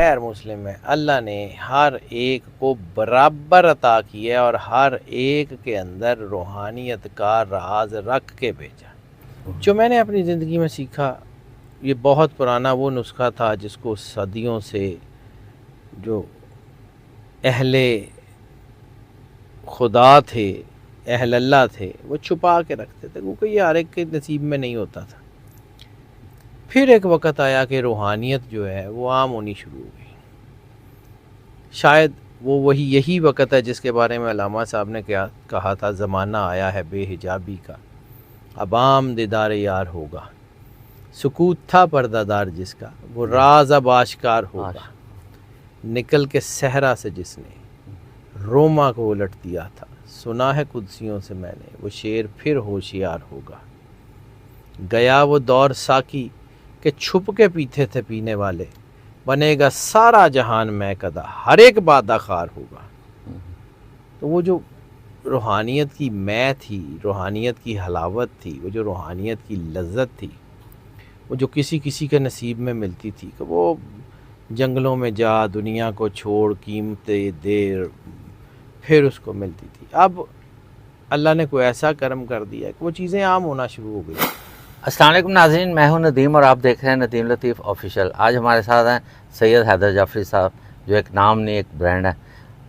غیر مسلم ہے، اللہ نے ہر ایک کو برابر عطا کیا ہے اور ہر ایک کے اندر روحانیت کا راز رکھ کے بھیجا۔ جو میں نے اپنی زندگی میں سیکھا، یہ بہت پرانا وہ نسخہ تھا جس کو صدیوں سے جو اہل خدا تھے، اہل اللہ تھے، وہ چھپا کے رکھتے تھے، کیونکہ یہ ہر ایک کے نصیب میں نہیں ہوتا تھا۔ پھر ایک وقت آیا کہ روحانیت جو ہے وہ عام ہونی شروع ہو گئی۔ شاید یہی وقت ہے جس کے بارے میں علامہ صاحب نے کیا کہا تھا، زمانہ آیا ہے بے حجابی کا، اب عام دیدار یار ہوگا، سکوت تھا پردہ دار جس کا، وہ راز اب آشکار ہوگا، نکل کے صحرا سے جس نے روما کو الٹ دیا تھا، سنا ہے قدسیوں سے میں نے، وہ شیر پھر ہوشیار ہوگا، گیا وہ دور ساکی کہ چھپ کے پیتے تھے پینے والے، بنے گا سارا جہان میں کدا، ہر ایک بادہ خار ہوگا۔ تو وہ جو روحانیت کی میں تھی، روحانیت کی حلاوت تھی، وہ جو روحانیت کی لذت تھی، وہ جو کسی کسی کے نصیب میں ملتی تھی کہ وہ جنگلوں میں جا دنیا کو چھوڑ قیمتیں دے پھر اس کو ملتی تھی، اب اللہ نے کوئی ایسا کرم کر دیا کہ وہ چیزیں عام ہونا شروع ہو گئی۔ السلام علیکم ناظرین، میں ہوں ندیم اور آپ دیکھ رہے ہیں ندیم لطیف آفیشیل۔ آج ہمارے ساتھ ہیں سید حیدر جعفری صاحب، جو ایک نام نہیں ایک برانڈ ہے۔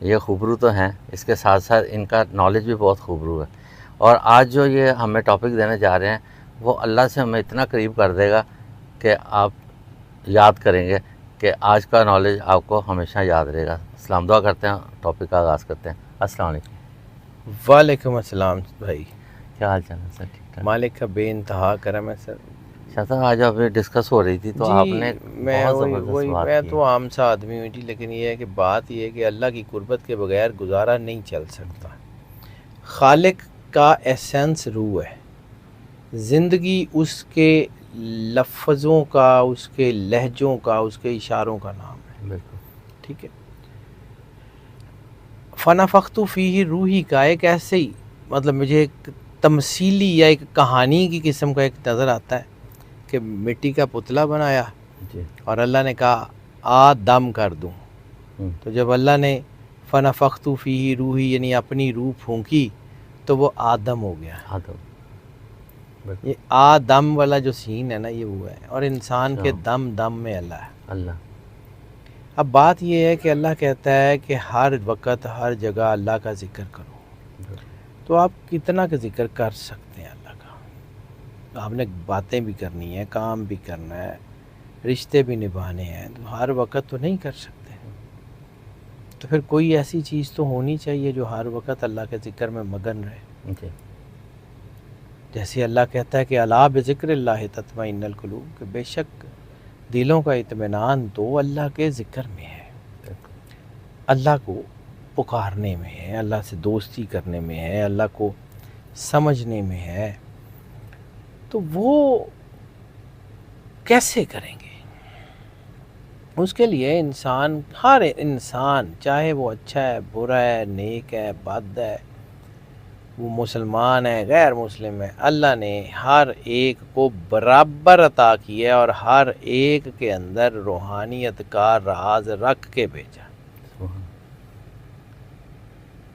یہ خوبرو تو ہیں، اس کے ساتھ ساتھ ان کا نالج بھی بہت خوبرو ہے، اور آج جو یہ ہمیں ٹاپک دینے جا رہے ہیں وہ اللہ سے ہمیں اتنا قریب کر دے گا کہ آپ یاد کریں گے کہ آج کا نالج آپ کو ہمیشہ یاد رہے گا۔ اسلام دعا کرتے ہیں، ٹاپک کا آغاز کرتے ہیں۔ السلام علیکم۔ وعلیکم السلام بھائی، کیا حال چال ہے سر؟ ٹھیک ٹھاک؟ مالک کا بے انتہا کرم ہے سر۔ شاہ صاحب آج اب ڈسکس ہو رہی تھی تو آپ نے میں بہت زبردست بات میں کی۔ تو عام سا آدمی ہوں جی، لیکن یہ ہے کہ بات یہ ہے کہ اللہ کی قربت کے بغیر گزارا نہیں چل سکتا۔ خالق کا ایسنس روح ہے، زندگی اس کے لفظوں کا، اس کے لہجوں کا، اس کے اشاروں کا نام ہے، بالکل ٹھیک ہے۔ فنفخت فیہ روحی کا ایک ایسے ہی مطلب مجھے ایک تمثیلی یا ایک کہانی کی قسم کا ایک نظر آتا ہے کہ مٹی کا پتلا بنایا جی۔ اور اللہ نے کہا آ دم کر دوں، تو جب اللہ نے فنفخت فیہ روحی یعنی اپنی روح پھونکی تو وہ آدم ہو گیا۔ یہ آدم والا جو سین ہے نا، یہ وہ ہے، اور انسان کے دم دم میں اللہ ہے۔ اللہ اب بات یہ ہے کہ اللہ کہتا ہے کہ ہر وقت ہر جگہ اللہ کا ذکر کرو، تو آپ کتنا کا ذکر کر سکتے ہیں اللہ کا؟ آپ نے باتیں بھی کرنی ہیں، کام بھی کرنا ہے، رشتے بھی نبھانے ہیں، تو ہر وقت تو نہیں کر سکتے۔ تو پھر کوئی ایسی چیز تو ہونی چاہیے جو ہر وقت اللہ کے ذکر میں مگن رہے۔ جی۔ جیسے اللہ کہتا ہے کہ الا بذکر اللہ تطمئن القلوب، کہ بے شک دلوں کا اطمینان تو اللہ کے ذکر میں ہے، اللہ کو پکارنے میں ہے، اللہ سے دوستی کرنے میں ہے، اللہ کو سمجھنے میں ہے۔ تو وہ کیسے کریں گے؟ اس کے لیے انسان، ہر انسان، چاہے وہ اچھا ہے، برا ہے، نیک ہے، بد ہے، وہ مسلمان ہے، غیر مسلم ہے، اللہ نے ہر ایک کو برابر عطا کیا ہے اور ہر ایک کے اندر روحانیت کا راز رکھ کے بھیجا،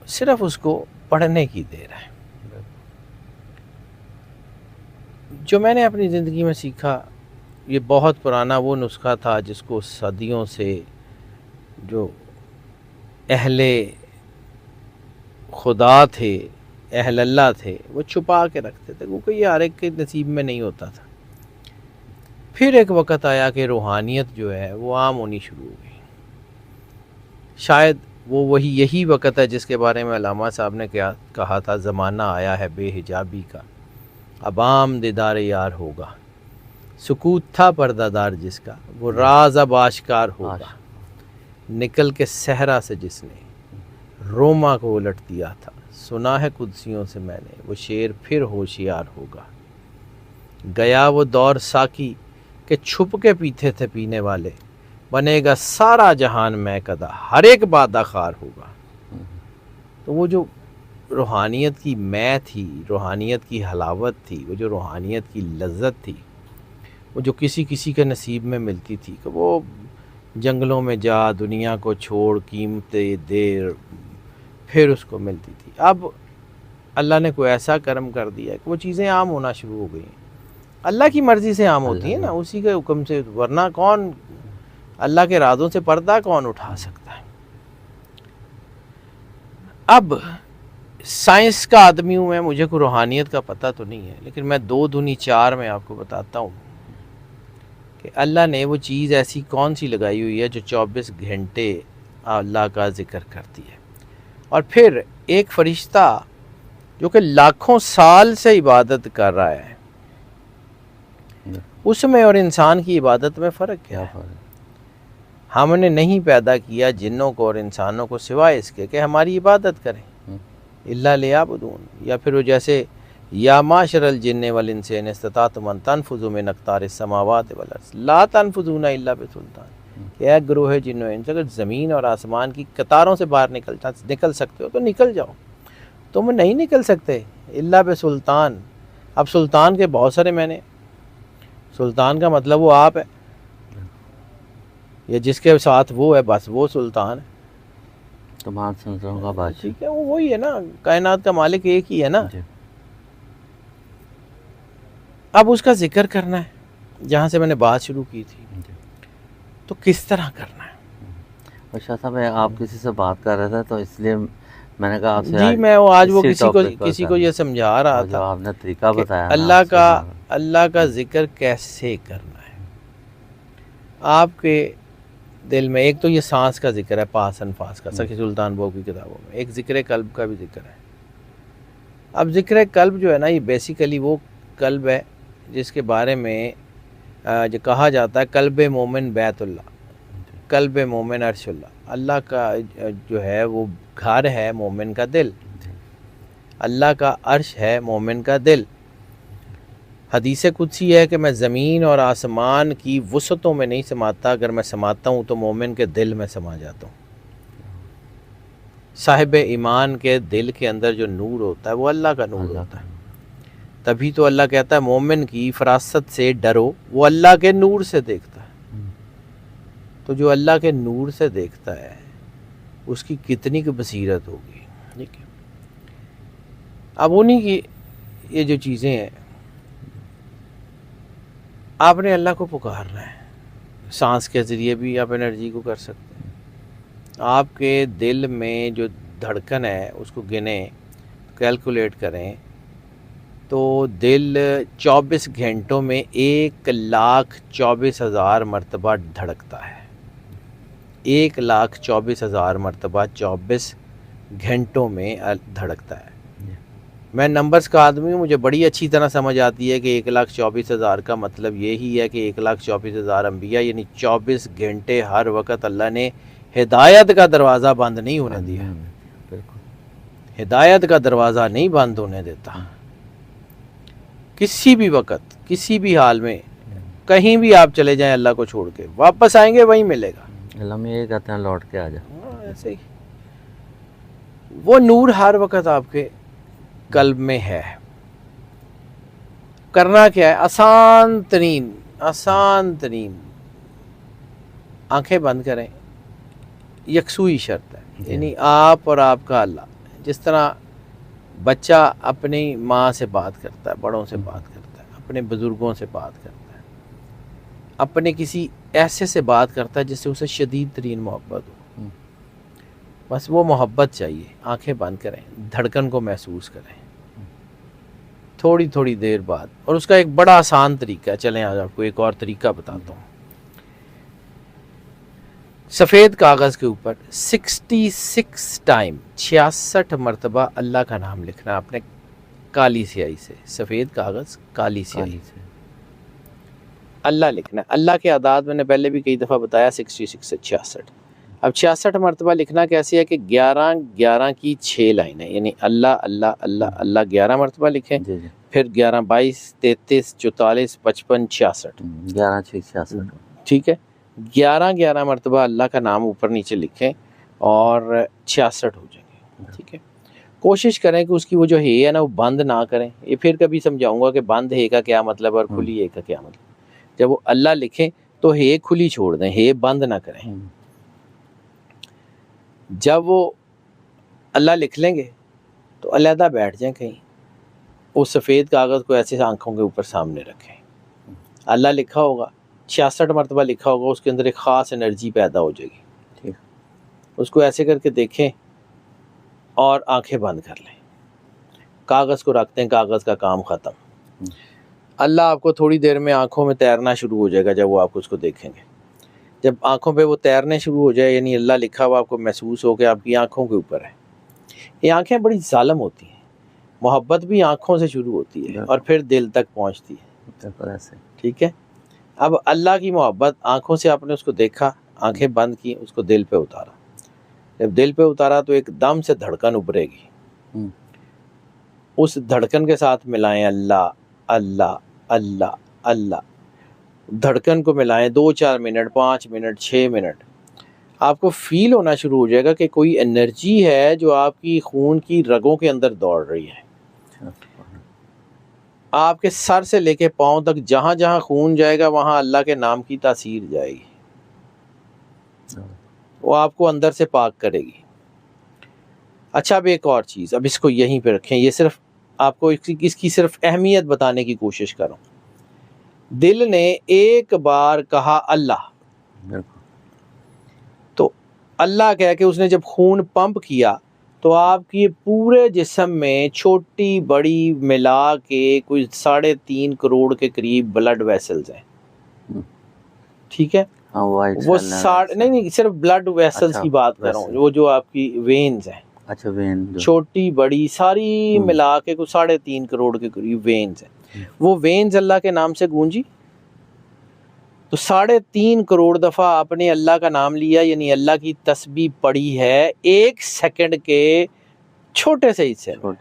صرف اس کو پڑھنے کی دیر ہے۔ جو میں نے اپنی زندگی میں سیکھا، یہ بہت پرانا وہ نسخہ تھا جس کو صدیوں سے جو اہل خدا تھے، اہل اللہ تھے، وہ چھپا کے رکھتے تھے، کیونکہ یہ ہر ایک کے نصیب میں نہیں ہوتا تھا۔ پھر ایک وقت آیا کہ روحانیت جو ہے وہ عام ہونی شروع ہو گئی۔ شاید یہی وقت ہے جس کے بارے میں علامہ صاحب نے کیا کہا تھا، زمانہ آیا ہے بے حجابی کا، اب عام دیدار یار ہوگا، سکوت تھا پردہ دار جس کا، وہ راز اب آشکار ہوگا، نکل کے صحرا سے جس نے روما کو الٹ دیا تھا، سنا ہے قدسیوں سے میں نے، وہ شیر پھر ہوشیار ہوگا، گیا وہ دور ساکی کہ چھپ کے پیتے تھے پینے والے، بنے گا سارا جہان میں کدا، ہر ایک بادہ خار ہوگا۔ تو وہ جو روحانیت کی میں تھی، روحانیت کی حلاوت تھی، وہ جو روحانیت کی لذت تھی، وہ جو کسی کسی کے نصیب میں ملتی تھی کہ وہ جنگلوں میں جا دنیا کو چھوڑ قیمتیں دیر پھر اس کو ملتی تھی. اب اللہ نے کوئی ایسا کرم کر دیا کہ وہ چیزیں عام ہونا شروع ہو گئی ہیں. اللہ کی مرضی سے عام ہوتی ہیں نا, اسی کے حکم سے, ورنہ کون اللہ کے ارادوں سے پردہ کون اٹھا سکتا ہے. اب سائنس کا آدمی ہوں میں, مجھے کوئی روحانیت کا پتہ تو نہیں ہے, لیکن میں 2 دونی 4 میں آپ کو بتاتا ہوں کہ اللہ نے وہ چیز ایسی کون سی لگائی ہوئی ہے جو 24 گھنٹے اللہ کا ذکر کرتی ہے. اور پھر ایک فرشتہ جو کہ لاکھوں سال سے عبادت کر رہا ہے, اس میں اور انسان کی عبادت میں فرق کیا ہے؟ ہم نے نہیں پیدا کیا جنوں کو اور انسانوں کو سوائے اس کے کہ ہماری عبادت کریں, الا لیعبدون. یا پھر وہ جیسے یا معشر الجن والانس ان استطعتم ان تنفذوا من اقطار السماوات والارض لا تنفذون الا بسلطان, کہ اے گروہ جن و انس, اگر زمین اور آسمان کی قطاروں سے باہر نکل سکتے ہو تو نکل جاؤ, تم نہیں نکل سکتے الا بسلطان. اب سلطان کے بہت سارے معنی, سلطان کا مطلب وہ آپ ہے, یا جس کے ساتھ وہ ہے بس وہ سلطان ہے, تمام سلطنتوں کا بادشاہ. ٹھیک ہے, وہ وہی ہے نا, کائنات کا مالک ایک ہی ہے نا. اب اس کا ذکر کرنا ہے, جہاں سے میں نے بات شروع کی تھی, تو کس طرح کرنا ہے. اور شاہ صاحب آپ کسی سے بات کر رہے تھے تو اس لیے میں نے کہا آپ سے جی, میں آج وہ کسی کو یہ سمجھا رہا تھا, آپ نے طریقہ بتایا اللہ کا ذکر کیسے کرنا ہے. آپ کے دل میں ایک تو یہ سانس کا ذکر ہے, پاس انفاس کا, سخی سلطان بہو کی کتابوں میں ایک ذکر قلب کا بھی ذکر ہے. اب ذکر قلب جو ہے نا, یہ بیسیکلی وہ قلب ہے جس کے بارے میں جو کہا جاتا ہے قلب مومن بیت اللہ, قلب مومن عرش اللہ. اللہ کا جو ہے وہ گھر ہے مومن کا دل, اللہ کا عرش ہے مومن کا دل. حدیث قدسی ہے کہ میں زمین اور آسمان کی وسعتوں میں نہیں سماتا, اگر میں سماتا ہوں تو مومن کے دل میں سما جاتا ہوں. صاحب ایمان کے دل کے اندر جو نور ہوتا ہے وہ اللہ کا نور ہوتا ہے. تبھی تو اللہ کہتا ہے مومن کی فراست سے ڈرو, وہ اللہ کے نور سے دیکھتا ہے. تو جو اللہ کے نور سے دیکھتا ہے اس کی کتنی کی بصیرت ہوگی. ٹھیک ہے, اب انہی کی یہ جو چیزیں ہیں, آپ نے اللہ کو پکارنا ہے. سانس کے ذریعے بھی آپ انرجی کو کر سکتے ہیں. آپ کے دل میں جو دھڑکن ہے اس کو گنیں, کیلکولیٹ کریں, تو دل 24 گھنٹوں میں 1,24,000 مرتبہ دھڑکتا ہے. 1,24,000 مرتبہ 24 گھنٹوں میں دھڑکتا ہے. میں نمبرز کا آدمی ہوں, مجھے بڑی اچھی طرح سمجھ آتی ہے کہ 1,24,000 کا مطلب یہی ہے کہ 1,24,000 انبیاء, یعنی 24 گھنٹے ہر وقت اللہ نے ہدایت کا دروازہ بند نہیں ہونے دیا. ہدایت کا دروازہ نہیں بند ہونے دیتا. کسی بھی وقت کسی بھی حال میں کہیں بھی آپ چلے جائیں اللہ کو چھوڑ کے, واپس آئیں گے وہیں ملے گا. اللہ میں یہ کہتے ہیں لوٹ کے آ جا. ایسے ہی وہ نور ہر وقت آپ کے قلب میں ہے. کرنا کیا ہے, آسان ترین آنکھیں بند کریں. یکسوئی شرط ہے, یعنی آپ اور آپ کا اللہ. جس طرح بچہ اپنی ماں سے بات کرتا ہے, بڑوں سے بات کرتا ہے, اپنے بزرگوں سے بات کرتا ہے, اپنے کسی ایسے سے بات کرتا ہے جس سے اسے شدید ترین محبت ہو, بس وہ محبت چاہیے. آنکھیں بند کریں, دھڑکن کو محسوس کریں تھوڑی دیر بعد. اور اس کا ایک بڑا آسان طریقہ ہے, چلیں آج آپ کو ایک اور طریقہ بتاتا ہوں. سفید کاغذ کے اوپر 66 ٹائم 66 مرتبہ اللہ کا نام لکھنا ہے اپنے کالی سیاہی سے. سفید کاغذ کالی سیاہی سے اللہ لکھنا ہے. اللہ کے اعداد میں نے پہلے بھی کئی دفعہ بتایا, 66 سے 66. اب 66 مرتبہ لکھنا کیسے ہے کہ 11 کی 6 لائنیں, یعنی اللہ اللہ اللہ اللہ 11 مرتبہ لکھیں, پھر 11 22 33 44 55 66 11 6 66. ٹھیک ہے, 11 مرتبہ اللہ کا نام اوپر نیچے لکھیں اور 66 ہو جائیں گے. ٹھیک ہے, کوشش کریں کہ اس کی وہ جو ہے نا وہ بند نہ کریں. یہ پھر کبھی سمجھاؤں گا کہ بند ہے کا کیا مطلب اور کھلی ہے کا کیا مطلب. جب وہ اللہ لکھیں تو ہے کھلی چھوڑ دیں, ہے بند نہ کریں. جب وہ اللہ لکھ لیں گے تو علیحدہ بیٹھ جائیں کہیں, اس سفید کاغذ کو ایسے آنکھوں کے اوپر سامنے رکھیں. اللہ لکھا ہوگا, 66 مرتبہ لکھا ہوگا, اس کے اندر ایک خاص انرجی پیدا ہو جائے گی. اس کو ایسے کر کے دیکھیں اور آنکھیں بند کر لیں, کاغذ کو رکھتے ہیں, کاغذ کا کام ختم. اللہ آپ کو تھوڑی دیر میں آنکھوں میں تیرنا شروع ہو جائے گا. جب وہ آپ اس کو دیکھیں گے, جب آنکھوں پہ وہ تیرنے شروع ہو جائے, یعنی اللہ لکھا ہوا آپ کو محسوس ہو کہ آپ کی آنکھوں کے اوپر ہے. یہ آنکھیں بڑی ظالم ہوتی ہیں, محبت بھی آنکھوں سے شروع ہوتی ہے اور پھر دل تک پہنچتی ہے. ٹھیک ہے, اب اللہ کی محبت آنکھوں سے آپ نے اس کو دیکھا, آنکھیں بند کی, اس کو دل پہ اتارا. جب دل پہ اتارا تو ایک دم سے دھڑکن ابھرے گی. اس دھڑکن کے ساتھ ملائیں اللہ اللہ اللہ اللہ. دھڑکن کو ملائیں 2-4 منٹ, 5 منٹ, 6 منٹ. آپ کو فیل ہونا شروع ہو جائے گا کہ کوئی انرجی ہے جو آپ کی خون کی رگوں کے اندر دوڑ رہی ہے. آپ کے سر سے لے کے پاؤں تک جہاں جہاں خون جائے گا وہاں اللہ کے نام کی تاثیر جائے گی, وہ آپ کو اندر سے پاک کرے گی. اچھا, اب ایک اور چیز, اب اس کو یہیں پہ رکھیں, یہ صرف آپ کو اس کی صرف اہمیت بتانے کی کوشش کروں. دل نے ایک بار کہا اللہ, تو اللہ کہہ کے اس نے جب خون پمپ کیا تو آپ کی پورے جسم میں چھوٹی بڑی ملا کے کوئی 3.5 کروڑ کے قریب بلڈ ویسلز ہیں. ٹھیک ہے, وہ نہیں صرف بلڈ ویسلز کی بات کر رہا ہوں, وہ جو آپ کی وینز ہیں, اچھا وین چھوٹی بڑی ساری ملا کے کوئی 3.5 کروڑ کے قریب وینز ہیں. وہ وینز اللہ کے نام سے گونجی تو 3.5 کروڑ دفعہ آپ نے اللہ کا نام لیا, یعنی اللہ کی تسبیح پڑھی ہے 1 سیکنڈ کے چھوٹے سے حصے میں.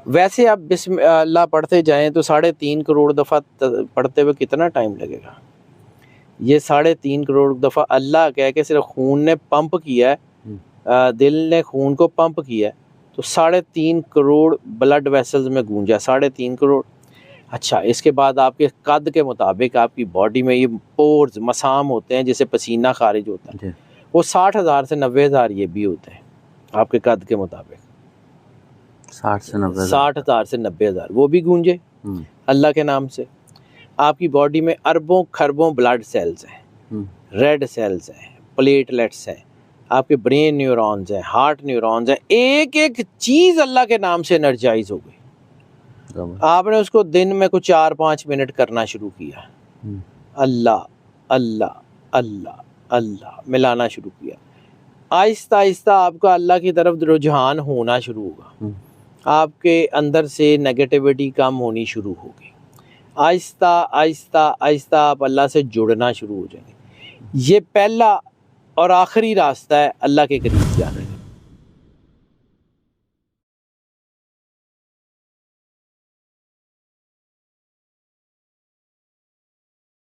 ویسے آپ بسم اللہ پڑھتے جائیں تو 3.5 کروڑ دفعہ پڑھتے ہوئے کتنا ٹائم لگے گا؟ یہ 3.5 کروڑ دفعہ اللہ کہہ کے صرف خون نے پمپ کیا ہے, دل نے خون کو پمپ کیا ہے, تو 3.5 کروڑ بلڈ ویسلز میں گونجا, 3.5 کروڑ. اچھا, اس کے بعد آپ کے قد کے مطابق آپ کی باڈی میں یہ پورز مسام ہوتے ہیں جسے پسینہ خارج ہوتا ہے, وہ 60,000 سے 90,000 یہ بھی ہوتے ہیں آپ کے قد کے مطابق. 60,000 سے 90,000 وہ بھی گونجے اللہ کے نام سے. آپ کی باڈی میں اربوں کھربوں بلڈ سیلز ہیں, ریڈ سیلز ہیں, پلیٹلیٹس ہیں, آپ کے برین نیورونز ہیں, ہارٹ نیورونز ہیں, ایک ایک چیز اللہ کے نام سے انرجائز ہو گئی. آپ نے اس کو دن میں کچھ 4-5 منٹ کرنا شروع کیا, اللہ اللہ اللہ اللہ ملانا شروع کیا. آہستہ آہستہ آپ کا اللہ کی طرف رجحان ہونا شروع ہوگا, آپ کے اندر سے نیگیٹیوٹی کم ہونی شروع ہوگی. آہستہ آہستہ آہستہ آپ اللہ سے جڑنا شروع ہو جائیں گے. یہ پہلا اور آخری راستہ ہے اللہ کے قریب جانے کا.